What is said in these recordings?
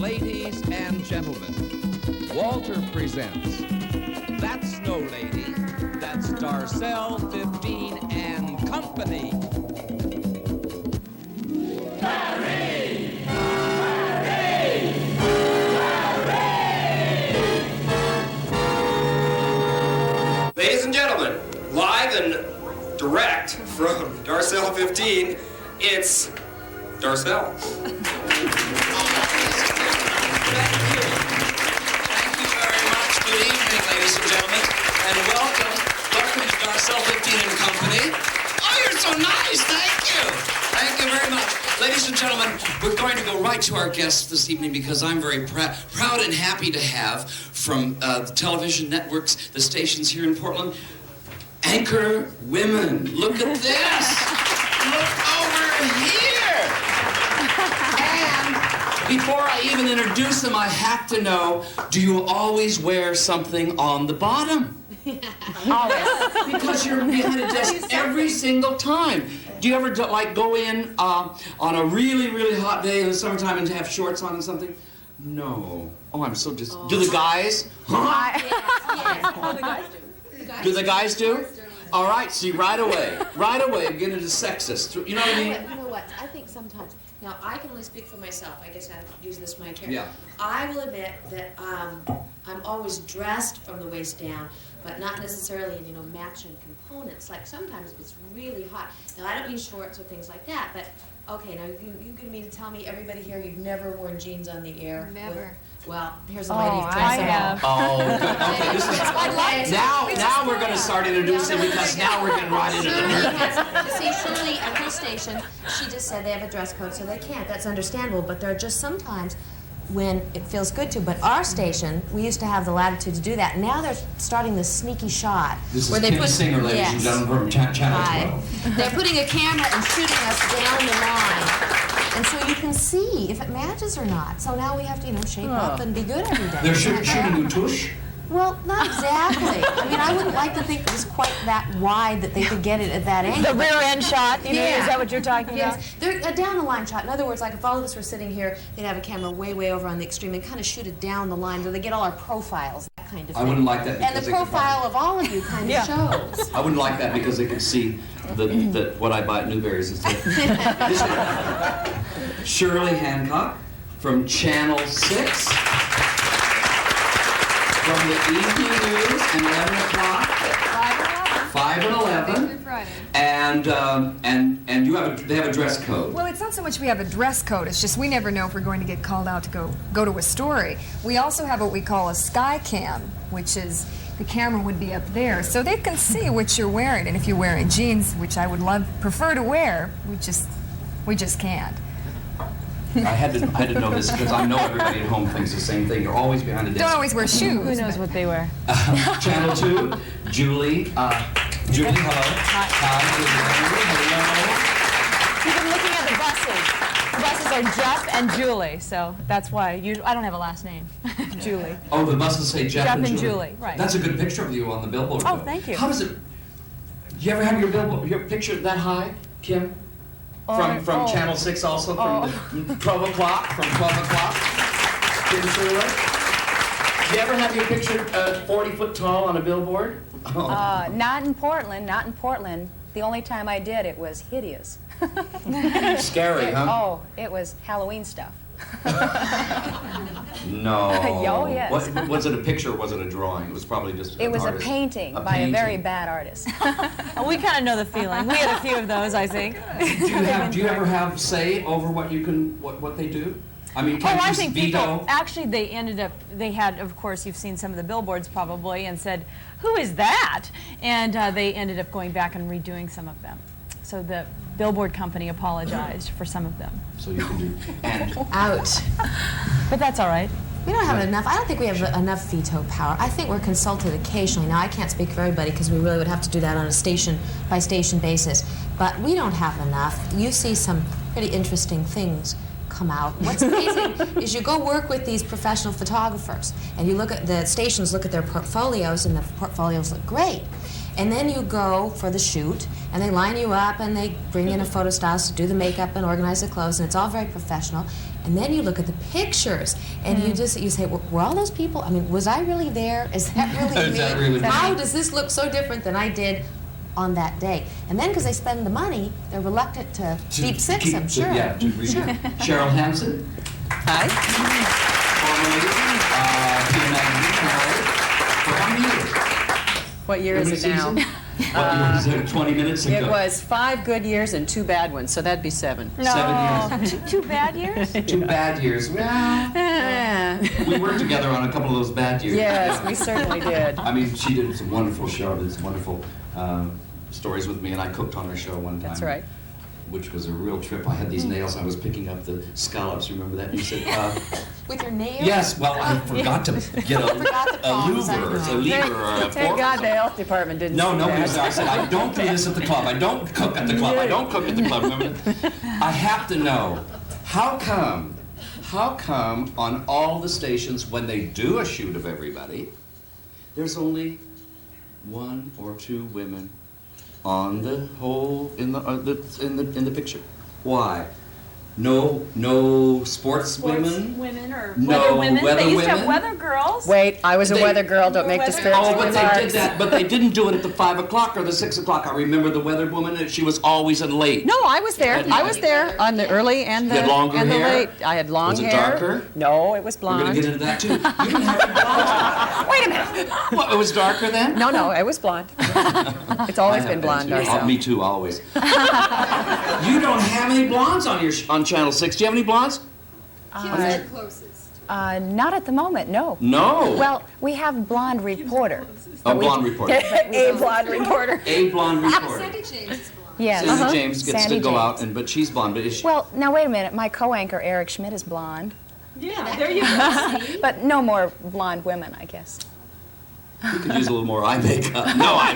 Ladies and gentlemen, Walter presents That's No Lady, That's Darcelle 15 and Company. Hurry! Hurry! Hurry! Ladies and gentlemen, live and direct from Darcelle 15, it's Darcelle. Thank you very much. Good evening, ladies and gentlemen, and welcome. Welcome to Darcelle 15 and Company. Oh, you're so nice. Thank you. Thank you very much. Ladies and gentlemen, we're going to go right to our guests this evening because I'm very proud and happy to have from the television networks, the stations here in Portland, Anchorwomen. Look at this. Look over here. And before I even introduce them, I have to know, do you always wear something on the bottom? Always. Because you're behind a desk every single time. Do you ever like go in on a really, really hot day in the summertime and have shorts on and something? No. Oh, I'm so just. Do the guys? Huh? Yes. Oh, the guys do. Do the guys do? All right, see, right away, get into sexist. You know what I mean? You know what? I think sometimes, now I can only speak for myself. I guess I use this mic here. Yeah. I will admit that I'm always dressed from the waist down, but not necessarily in, matching components. Like sometimes if it's really hot. Now I don't mean shorts or things like that, but okay, now you gonna mean to tell me, everybody here, you've never worn jeans on the air? Never. Well, here's a lady dressed I have. Oh, good. Okay, this is now we're going to start introducing because now we're getting right into the You see, Shirley at her station, she just said they have a dress code, so they can't. That's understandable, but there are just sometimes when it feels good to. But our station, we used to have the latitude to do that. Now they're starting this sneaky shot. This is Kim Singer, ladies and gentlemen, from Channel 12. They're putting a camera and shooting us down the line. And so you can see if it matches or not. So now we have to, shape up and be good every day. They're shooting you tush? Well, not exactly. I mean, I wouldn't like to think it was quite that wide that they could get it at that angle. The rear end shot, is that what you're talking about? Yes, they're a down the line shot. In other words, like if all of us were sitting here, they'd have a camera way, way over on the extreme and kind of shoot it down the line so they get all our profiles, that kind of thing. I wouldn't like that because and the profile of all of you kind of shows. I wouldn't like that because they could see what I buy at Newberry's instead. Shirley Hancock from Channel 6. From the evening news and 11 o'clock. 5 and 11. Friday. And they have a dress code. Well, it's not so much we have a dress code, it's just we never know if we're going to get called out to go to a story. We also have what we call a sky cam, which is the camera would be up there, so they can see what you're wearing. And if you're wearing jeans, which I would prefer to wear, we just can't. I had to know this because I know everybody at home thinks the same thing. You're always behind a desk. Don't always wear shoes. Who knows what they wear? Channel 2, Julie. Julie, hello. Hi. Hello. You've been looking at the buses. The buses are Jeff and Julie, so that's why I don't have a last name. Julie. Oh, the buses say Jeff and Julie. Right. That's a good picture of you on the billboard. Oh, thank you. How does it? Do you ever have your picture that high, Kim? From Channel 6 also, from 12 o'clock, Kim Shirley. Do you ever have your picture 40 foot tall on a billboard? Oh. Not in Portland. The only time I did, it was hideous. Scary, huh? Oh, it was Halloween stuff. No. Oh, yes. Was it a picture or was it a drawing? It was probably just It was an artist. a painting by a very bad artist. We kind of know the feeling. We had a few of those, I think. Do you ever have say over what they do? I mean, can I you think veto? people, actually they had, of course, you've seen some of the billboards probably, and said, who is that? And they ended up going back and redoing some of them. So the billboard company apologized for some of them. So you can do, and Out. But that's all right. We don't have enough. I don't think we have enough veto power. I think we're consulted occasionally. Now, I can't speak for everybody because we really would have to do that on a station-by-station basis. But we don't have enough. You see some pretty interesting things come out. What's amazing is you go work with these professional photographers, and you look at the stations, look at their portfolios, and the portfolios look great. And then you go for the shoot, and they line you up, and they bring in a photo stylist to do the makeup and organize the clothes, and it's all very professional. And then you look at the pictures, and you say, were all those people, I mean, was I really there? Is that really me? that really How does this look so different than I did on that day? And then because they spend the money, they're reluctant to deep six them, sure. Yeah, to read it. Cheryl Hansen. Hi. Formerly, Teen Magazine, for how many years? What year is it now? What year is it? 20 minutes ago. It was 5 good years and 2 bad ones, so that'd be 7. No. 7 years. Two bad years? 2 bad years. Well, we worked together on a couple of those bad years. Yes, we certainly did. I mean, she did some wonderful show, did some wonderful stories with me, and I cooked on her show one time. That's right. Which was a real trip. I had these nails. I was picking up the scallops. Remember that? You said, With your nails? yes. Well, I forgot to get a lever or a Thank fork. God the health department didn't No, see nobody that. was there. I said, I don't do this at the club. I don't cook at the club. I don't cook at the club. Remember? I have to know, how come on all the stations when they do a shoot of everybody, there's only 1 or 2 women on the whole in the picture? Why? No sports women? Women or No weather women. weather They used to have women? weather girls. Wait, I was a They- weather girl. Don't make Weather- disparaging Oh, but they remarks. did that. But they didn't do it at the 5 o'clock or the 6 o'clock. I remember the weather woman. She was always in late. No, I was there. At I was night. there on the early and the You had longer and the hair? late. I had long Was it hair. darker? No, it was We're blonde. going to get into that too. You didn't have any blonde. Wait a minute. What, it was darker then? No, it was blonde. It's always I been have blonde, too. Darcelle. Me too, always. You don't have any blondes on your on Channel 6. Do you have any blondes? Not at the moment, no. No. Well, we have blonde reporter. A blonde reporter. A blonde reporter. A blonde reporter. Yes. Sandy James gets Sandy to go James. out, but she's blonde. But is she? Well, now wait a minute. My co-anchor Eric Schmidt is blonde, Yeah, there you go. but no more blonde women, I guess. You could use a little more eye makeup. No, I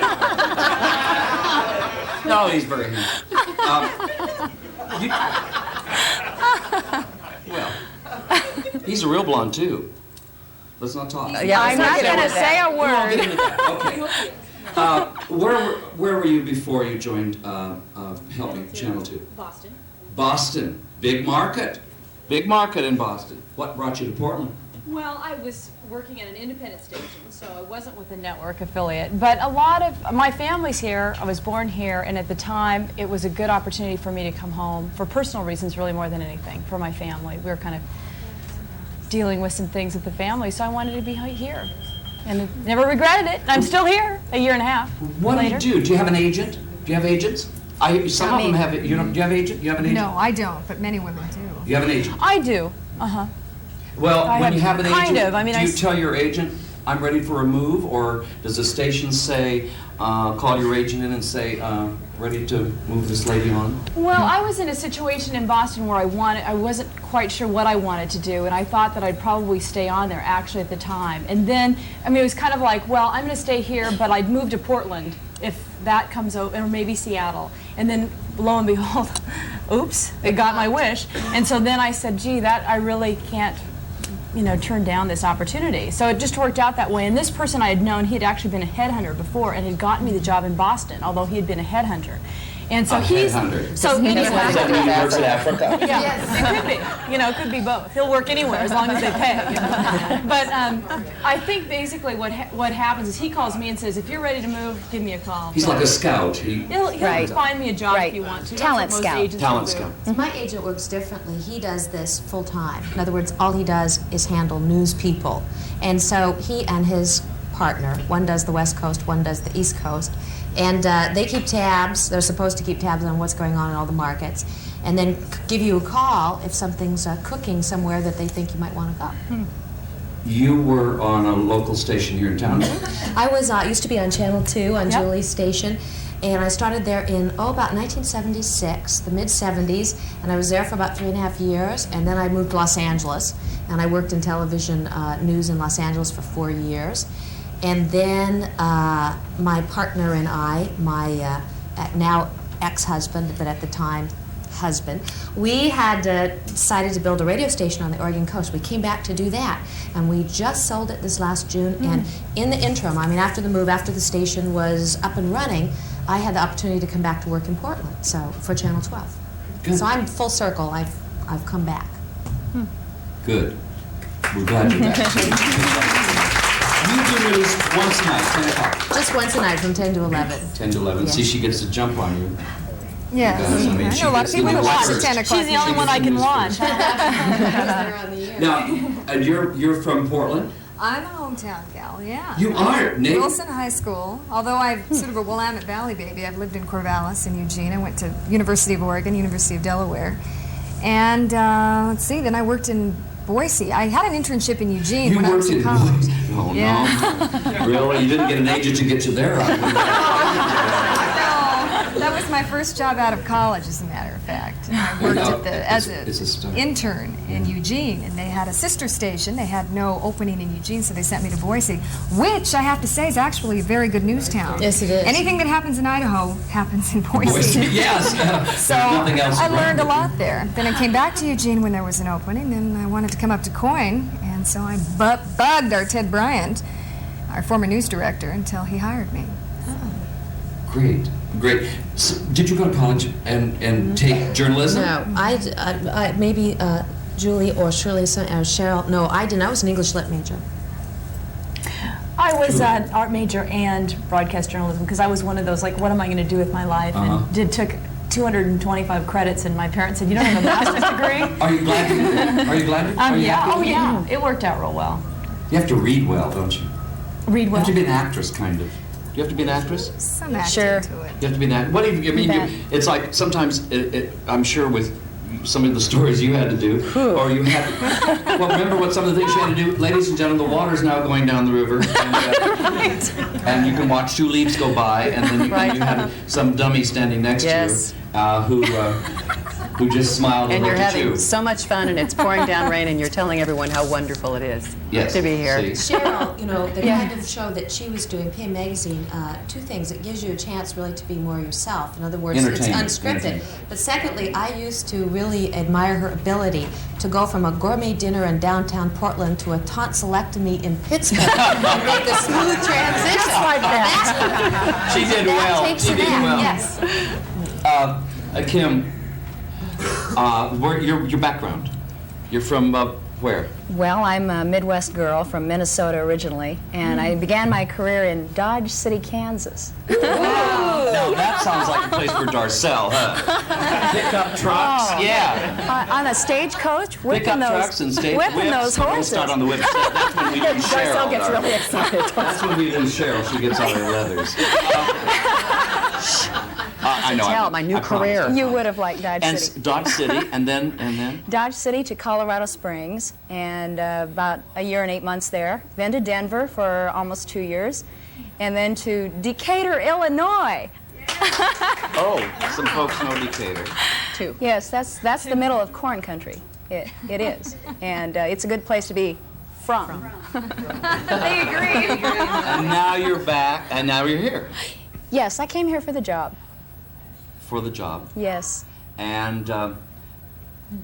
don't. No, he's very handsome. Well, he's a real blonde too. Let's not talk. Yeah, I'm not going going to say a We won't word. get into that. Okay. Where were you before you joined Help Me Channel 2? Boston. Boston, big market in Boston. What brought you to Portland? Well, I was working at an independent station, so I wasn't with a network affiliate. But a lot of my family's here. I was born here, and at the time, it was a good opportunity for me to come home for personal reasons, really more than anything, for my family. We were kind of dealing with some things with the family, so I wanted to be here. And never regretted it. I'm still here a year and a half What later. do you do? Do you have an agent? Do you have agents? Some of them have it. Do you have an agent? You have an agent? No, I don't, but many women do. You have an agent? I do. Uh-huh. Well, I when have- you have an kind agent, of. I mean, do I you s- tell your agent, I'm ready for a move, or does the station say, call your agent in and say, ready to move this lady on? Well, I was in a situation in Boston where I wasn't quite sure what I wanted to do, and I thought that I'd probably stay on there actually at the time. And then, I mean, it was kind of like, well, I'm going to stay here, but I'd move to Portland if that comes over, or maybe Seattle. And then, lo and behold, oops, it got my wish. And so then I said, gee, that I really can't, turn down this opportunity. So it just worked out that way. And this person I had known, he had actually been a headhunter before and had gotten me the job in Boston, although he had been a headhunter. And so A he's headhunter? so Does that mean he works in Africa? yeah, it could be. It could be both. He'll work anywhere as long as they pay. But I think basically what happens is he calls me and says, if you're ready to move, give me a call. He's like a scout. He'll Right. find me a job Right. if you want to. That's Talent what most scout. agents Talent will do. scout. My agent works differently. He does this full time. In other words, all he does is handle news people. And so he and his partner, one does the West Coast, one does the East Coast, and they keep tabs. They're supposed to keep tabs on what's going on in all the markets, and then give you a call if something's cooking somewhere that they think you might want to go. You were on a local station here in town. I was used to be on Channel 2 on Yep. Julie's station, and I started there in about 1976, the mid-70s, and I was there for about 3.5 years, and then I moved to Los Angeles, and I worked in television news in Los Angeles for 4 years. And then my partner and I, my now ex-husband, but at the time husband, we had decided to build a radio station on the Oregon coast. We came back to do that, and we just sold it this last June. And in the interim, I mean, after the move, after the station was up and running, I had the opportunity to come back to work in Portland, so for Channel 12. Good. So I'm full circle. I've come back. Good. We're glad you're back. You do news once a night, 10 o'clock. Just once a night from 10 to 11. 10 to 11. Yes. See, she gets to jump on you. Yeah. Because, I mean, I she know a lot of gets people the who watch news the 10 first. o'clock. She's the only one I can launch. Now, and you're from Portland? I'm a hometown gal, yeah. You are, Nate. Wilson High School. Although I'm sort of a Willamette Valley baby, I've lived in Corvallis and Eugene. I went to University of Oregon, University of Delaware. And let's see, then I worked in Boise. I had an internship in Eugene when I was in college. Oh, Yeah. no. Really? You didn't get an agent to get you there? That was my first job out of college, as a matter of fact. And I worked as an intern in Eugene, and they had a sister station. They had no opening in Eugene, so they sent me to Boise, which I have to say is actually a very good news town. Yes, it is. Anything that happens in Idaho happens in Boise. Boise, yes. So nothing else I around learned a it. lot there. Then I came back to Eugene when there was an opening, and I wanted to come up to KOIN, and so I bugged our Ted Bryant, our former news director, until he hired me. Great, great. So, did you go to college and take journalism? No, I maybe Julie or Shirley, Cheryl. No, I didn't. I was an English lit major. I was an art major and broadcast journalism because I was one of those, like, what am I going to do with my life? And took 225 credits, and my parents said, you don't have a master's degree? Are you glad you did? Are you glad you are you yeah, happy? oh yeah, it worked out real well. You have to read well, don't you? Read You well. have to be an actress, kind of. Do you have to be an actress? Some acting Sure. to it. You have to be an actress. What do you, I mean, it's like sometimes, I'm sure with some of the stories you had to do, or you had to, well, remember what some of the things you had to do? Ladies and gentlemen, the water's now going down the river, and you can watch 2 leaves go by, and then you have some dummy standing next Yes. to you who just smiled And and you're looked at having you. so much fun, and it's pouring down rain, and you're telling everyone how wonderful it is Yes. to be here. See? Cheryl, you know, the kind of show that she was doing, PM Magazine, 2 things. It gives you a chance really to be more yourself. In other words, it's Entertainment. unscripted. But secondly, I used to really admire her ability to go from a gourmet dinner in downtown Portland to a tonsillectomy in Pittsburgh and make a smooth transition. Just like that. She did well. Takes She an did act, well. yes. Kim, your background? You're from where? Well, I'm a Midwest girl from Minnesota originally, and I began my career in Dodge City, Kansas. Now that sounds like a place for Darcelle, huh? Pickup trucks, yeah. On a stagecoach, Pickup trucks and stage whipping whips. those We'll horses. start on the whips. That's when we lose Cheryl. Darcelle gets really excited. That's when we lose Cheryl. She gets on her leathers. I know. Tell my new I promised. career. You would have liked Dodge And City. Dodge City, and then? Dodge City to Colorado Springs, and about a year and 8 months there. Then to Denver for almost 2 years, and then to Decatur, Illinois. Oh, some folks know Decatur. Yes, that's the middle of corn country. It is, and it's a good place to be from. They agree. And now you're back, and now you're here Yes, I came here for the job. for the job. Yes, And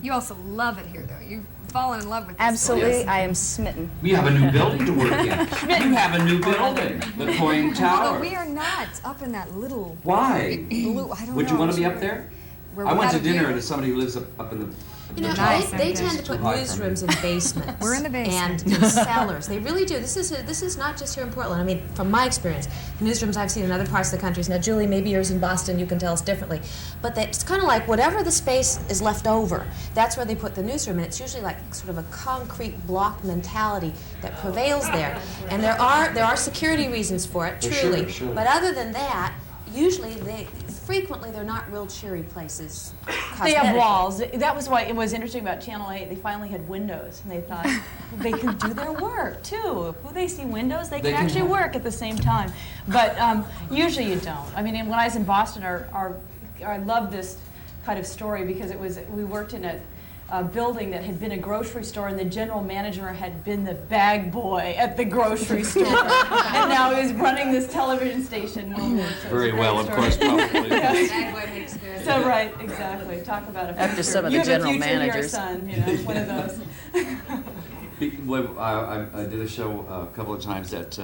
You also love it here, though. You've fallen in love with this absolutely. place. I am smitten. we have a new building to work in. You have a new building, the KOIN Tower. Although we are not up in that little Why? blue. I don't know. Would you want to be up there? Where I we went had to a dinner view. to somebody who lives up in the. You know, Nice, they okay. tend to put newsrooms in basements. We're in the basement. And in cellars. They really do. This is not just here in Portland. I mean, from my experience, the newsrooms I've seen in other parts of the country. Now, Julie, maybe yours in Boston, you can tell us differently. But it's kind of like whatever the space is left over, that's where they put the newsroom. And it's usually like sort of a concrete block mentality that prevails there. And there are security reasons for it, Well, truly. sure. But other than that, usually frequently they're not real cheery places. They have cosmetically. walls. That was why it was interesting about Channel 8. They finally had windows, and they thought they can do their work too. If they see windows, they can actually work at the same time. But usually you don't. I mean, when I was in Boston, I loved this kind of story because we worked in a building that had been a grocery store, and the general manager had been the bag boy at the grocery store, and now he's running this television station. So Very it's a well, great of course, story. probably. Bag boy makes good. So right, exactly. Talk about a future. After some of the You have a general future here, managers. son, you know, one of those. I did a show a couple of times that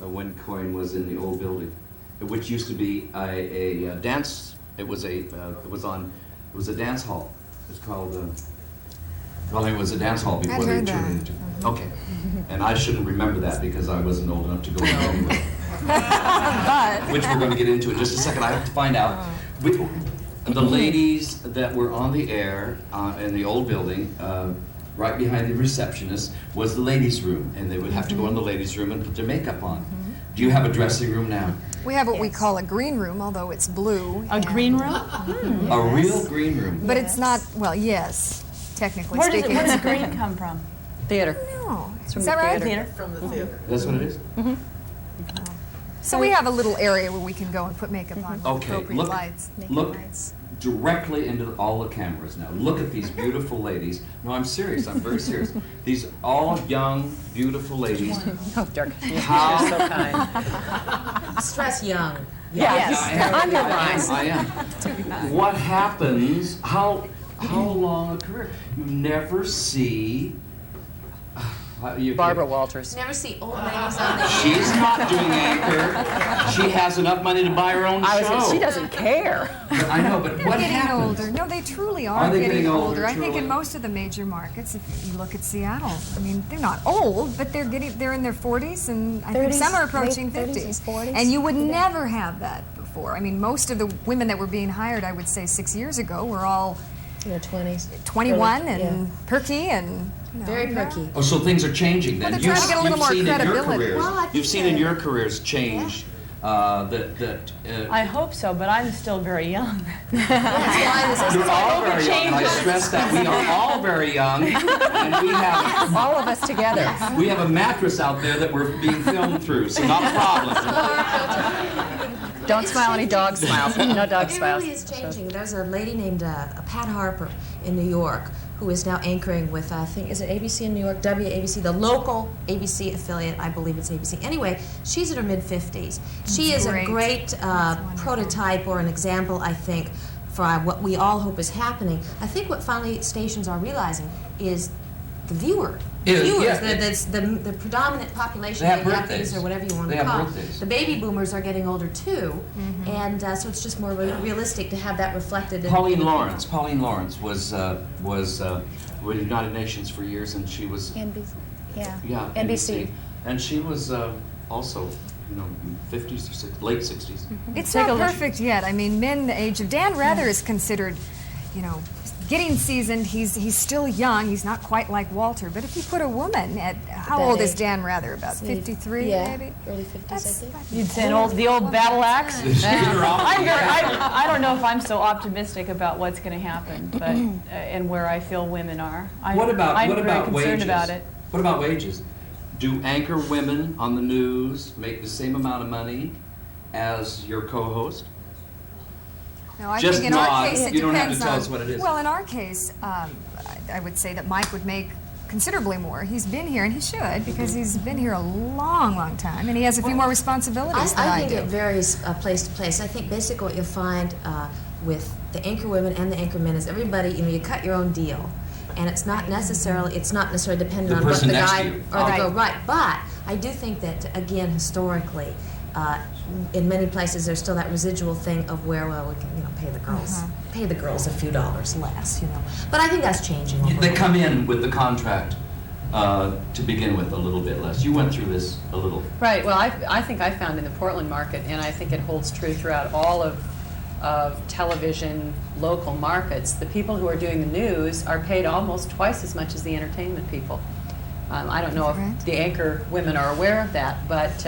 when KOIN was in the old building, which used to be a dance. It was a dance hall. It's called. Well, it was a dance hall before they turned it into. Okay, and I shouldn't remember that because I wasn't old enough to go there anyway. Which we're going to get into in just a second. I have to find out. The ladies that were on the air in the old building, right behind the receptionist, was the ladies' room, and they would have to go in the ladies' room and put their makeup on. Do you have a dressing room now? We have what we call a green room, although it's blue. A green room? A real green room. But it's not, well, yes, technically Where speaking. does green come from? Theater. No. It's from Is the that right? theater. From the theater. That's what it is? So we have a little area where we can go and put makeup on with Okay, appropriate lights. look directly into all the cameras now. Look at these beautiful ladies. No, I'm serious. I'm very serious. These all young, beautiful ladies. Oh, Dark. How? You're so kind. Stress young. Yes. I am. What happens? How long a career? You never see. Barbara Walters. Never see old ladies on the She's not doing anchor. She has enough money to buy her own show. She doesn't care. But I know, but what Getting happens? older. No, they truly are, Are they getting getting older. older, I think truly? in most of the major markets, if you look at Seattle, I mean, they're not old, but they're in their 40s, and I think 30s, some are approaching late 50s. 30s and 40s. And you would never have that before. I mean, most of the women that were being hired, I would say 6 years ago, were all in their 20s. 21 and perky and very perky. Oh, so things are changing then. Well, they're trying to get a little more seen credibility. In your careers, Well, I think you've seen in your careers change I hope so, but I'm still very young. You're all very young. I stress that we are all very young, and we have all of us together. We have a mattress out there that we're being filmed through, so not a problem. Don't smile any dog smiles. No dog smiles. It really is changing. There's a lady named Pat Harper in New York who is now anchoring with, I think, is it ABC in New York? WABC, the local ABC affiliate, I believe it's ABC. Anyway, she's in her mid-50s. She is a great prototype or an example, I think, for what we all hope is happening. I think what finally stations are realizing is the viewer. The predominant population, they have the birthdays. yuppies or whatever you want They to have call birthdays. the baby boomers are getting older too, and so it's just more realistic to have that reflected. Pauline Lawrence was with United Nations for years, and she was NBC, and she was also. 50s or late 60s. It's not perfect yet. I mean, men the age of Dan Rather is considered, getting seasoned. He's still young. He's not quite like Walter. But if you put a woman at how old is Dan Rather? About 53, maybe. Early 50s, I think. You'd say the old battle axe. I don't know if I'm so optimistic about what's going to happen, but and where I feel women are. I'm very concerned wages? about it. What about wages? Do anchor women on the news make the same amount of money as your co-host? No, I Just think in our nod. case it You don't have to depends tell on. us what it is. Well, in our case, I would say that Mike would make considerably more. He's been here, and he should, because he's been here a long, long time, and he has a few more responsibilities than I do. I think it varies place to place. I think basically what you'll find with the anchor women and the anchor men is everybody, you cut your own deal. And it's not necessarily dependent on what the guy or the girl, right? But I do think that, again, historically, in many places there's still that residual thing of where, we can, pay the girls a few dollars less, But I think that's changing. They come in with the contract to begin with a little bit less. You went through this a little. Right. Well, I think I found in the Portland market, and I think it holds true throughout all of television local markets, the people who are doing the news are paid almost twice as much as the entertainment people. I don't know if the anchor women are aware of that, but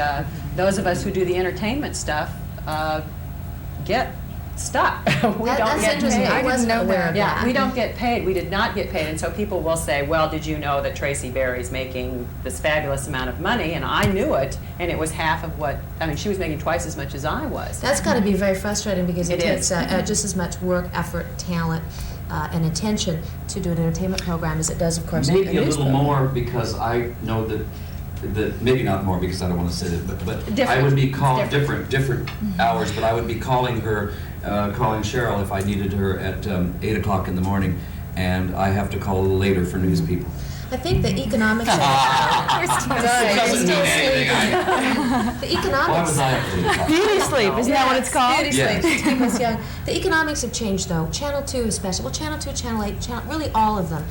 those of us who do the entertainment stuff get stuck. We don't get paid. I wasn't aware of that. Yeah, we don't get paid. We did not get paid. And so people will say, well, did you know that Tracy Berry's making this fabulous amount of money? And I knew it, and it was half of what, she was making twice as much as I was. That's got to be very frustrating because it takes just as much work, effort, talent, and attention to do an entertainment program as it does, of course, maybe a little program. more, because I know that maybe not more because I don't want to say it, but I would be calling different hours, but I would be calling her, calling Cheryl if I needed her at 8 o'clock in the morning, and I have to call a little later for news people. I think the economics of It doesn't mean anything. the economics. Beauty sleep, isn't that what it's called? Beauty sleep to keep us young. The economics have changed, though. Channel 2 especially. Well, Channel 2, Channel 8, really all of them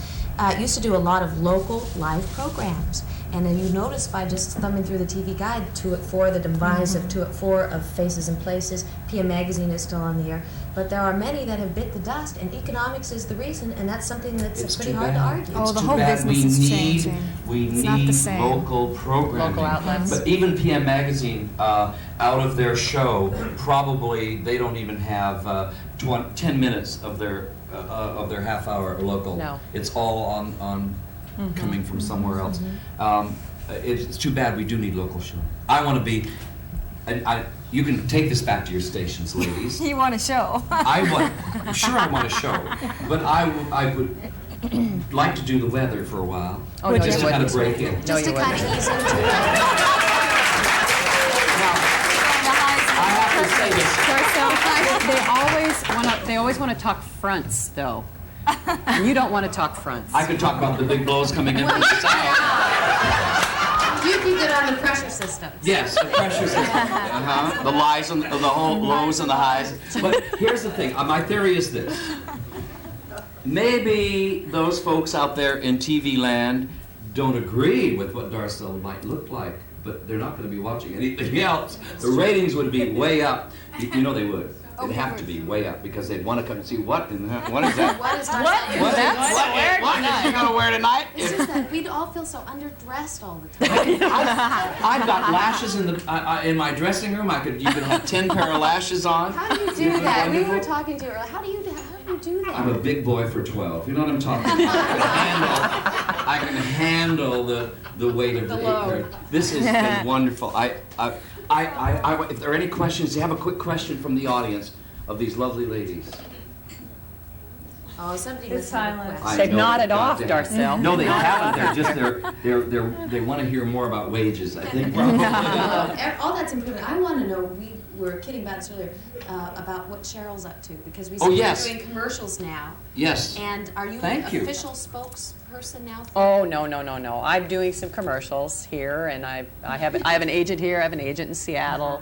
used to do a lot of local live programs. And then you notice by just thumbing through the TV guide, 2 at 4, the demise of 2 at 4 of Faces and Places. PM Magazine is still on the air. But there are many that have bit the dust, and economics is the reason, and that's something that's pretty hard to argue. Oh, the whole business is changing. We It's not the need same. local programming. Local outlets. But even PM Magazine, out of their show, probably they don't even have 10 minutes of their half hour local. No. It's all on coming from somewhere else. It's too bad. We do need local show. I want to be. You can take this back to your stations, ladies. You want a show? I want a show, but I would like to do the weather for a while, Oh, no, just you to kind of wouldn't. break in. No, Just you to kind of wouldn't. ease into it. I have to say this. They always want to talk fronts, though. And you don't want to talk fronts. I could talk about the big blows coming in from the south. You'd be good on the pressure systems. Yes, the pressure system. The lies and the whole lows and the highs. But here's the thing. My theory is this. Maybe those folks out there in TV land don't agree with what Darcelle might look like, but they're not going to be watching anything else. The ratings would be way up. You know they would. It'd have to be way up because they'd want to come and see what is that? What is Darcelle? What is she gonna wear tonight? It's just that we'd all feel so underdressed all the time. I've got lashes in my dressing room. You could have 10 pair of lashes on. How do you do that? We were talking to her. How do you do that? I'm a big boy for 12. You know what I'm talking about? I can handle the weight of the load. This has been wonderful. If there are any questions, do you have a quick question from the audience of these lovely ladies? Oh, somebody must have a question. They've nodded off, Darcelle. No, they haven't. They want to hear more about wages, I think. Probably. All that's improvement. I want to know, we were kidding about this earlier, about what Cheryl's up to, because we see you're doing commercials now. Yes. And are you an official spokesperson now? Oh, no. I'm doing some commercials here, and I have an agent here. I have an agent in Seattle.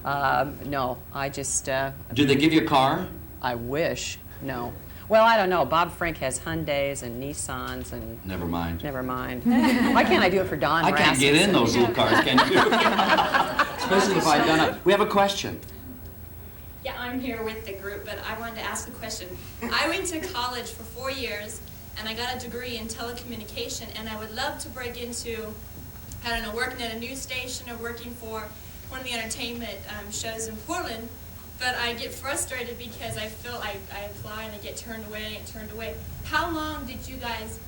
No, I just... Do they give you a car? I wish. No. Well, I don't know. Bob Frank has Hyundais and Nissans and... Never mind. Why can't I do it for Don I can't get in those little cars, can you? Especially if I've done it. We have a question. Yeah, I'm here with the group, but I wanted to ask a question. I went to college for 4 years, and I got a degree in telecommunication, and I would love to break into, I don't know, working at a news station or working for one of the entertainment shows in Portland, but I get frustrated because I feel I apply and I get turned away and turned away. How long did you guys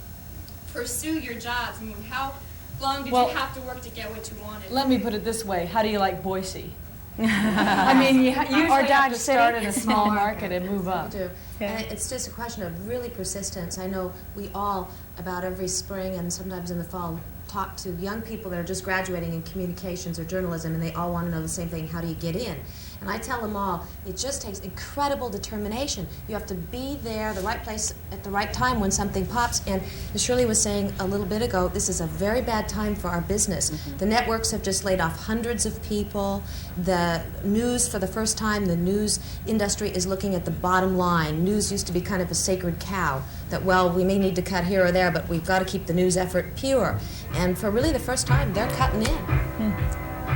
pursue your jobs? I mean, how long did you have to work to get what you wanted? Let me put it this way. How do you like Boise? I mean, you usually have to start in a small market and move up. We do. And it's just a question of really persistence. I know we all, about every spring and sometimes in the fall, talk to young people that are just graduating in communications or journalism, and they all want to know the same thing: how do you get in? And I tell them all, it just takes incredible determination. You have to be there, the right place at the right time when something pops. And as Shirley was saying a little bit ago, this is a very bad time for our business. The networks have just laid off hundreds of people. The news, for the first time, the news industry is looking at the bottom line. News used to be kind of a sacred cow, that, well, we may need to cut here or there, but we've got to keep the news effort pure. And for really the first time, they're cutting in.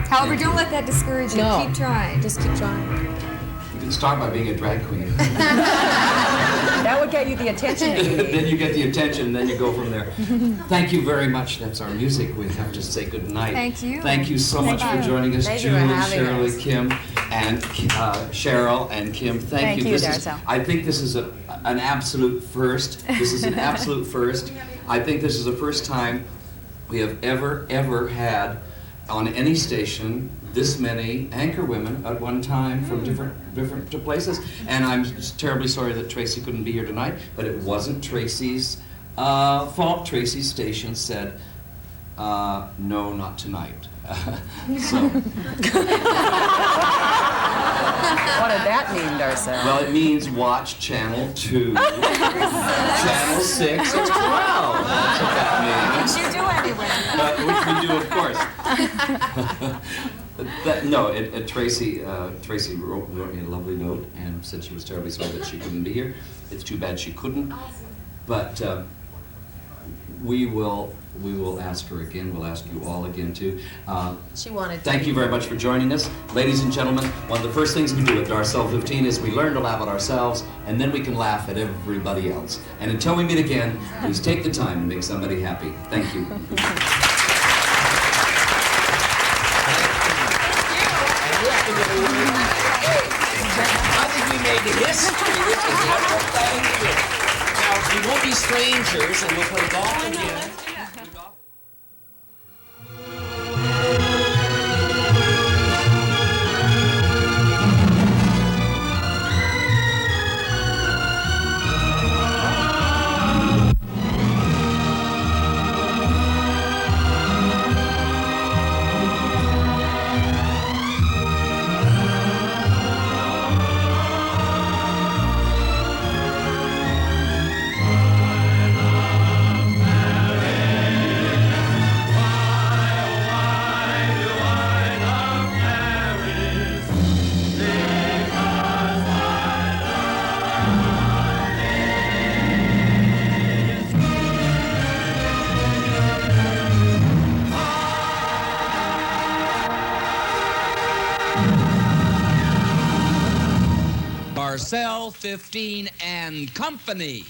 However, don't let that discourage you. No. Keep trying. Just keep trying. You can start by being a drag queen. That would get you the attention that you need. Then you get the attention, and then you go from there. Thank you very much. That's our music. We have to say good night. Thank you. Thank you so much for joining us, Thank you for Julie, having Shirley, us. Kim, and Cheryl and Kim. Thank you. Darcelle. I think this is an absolute first. This is an absolute first. I think this is the first time we have ever had on any station this many anchor women at one time from different places. And I'm just terribly sorry that Tracy couldn't be here tonight, but it wasn't Tracy's fault. Tracy's station said, no, not tonight. So. What did that mean, Darcelle? Well, it means watch Channel 2, Channel 6, or 12. That's what that means. Which you do anyway. Which we do, of course. Tracy wrote me a lovely note and said she was terribly sorry that she couldn't be here. It's too bad she couldn't. But we will ask her again. We'll ask you all again, too. She wanted to. Thank you very much for joining us. Ladies and gentlemen, one of the first things we do at Darcelle 15 is we learn to laugh at ourselves, and then we can laugh at everybody else. And until we meet again, please take the time to make somebody happy. Thank you. I think we made history. This is wonderful. Thank you. Now, we won't be strangers, and we'll play golf again. Darcelle 15 and Company.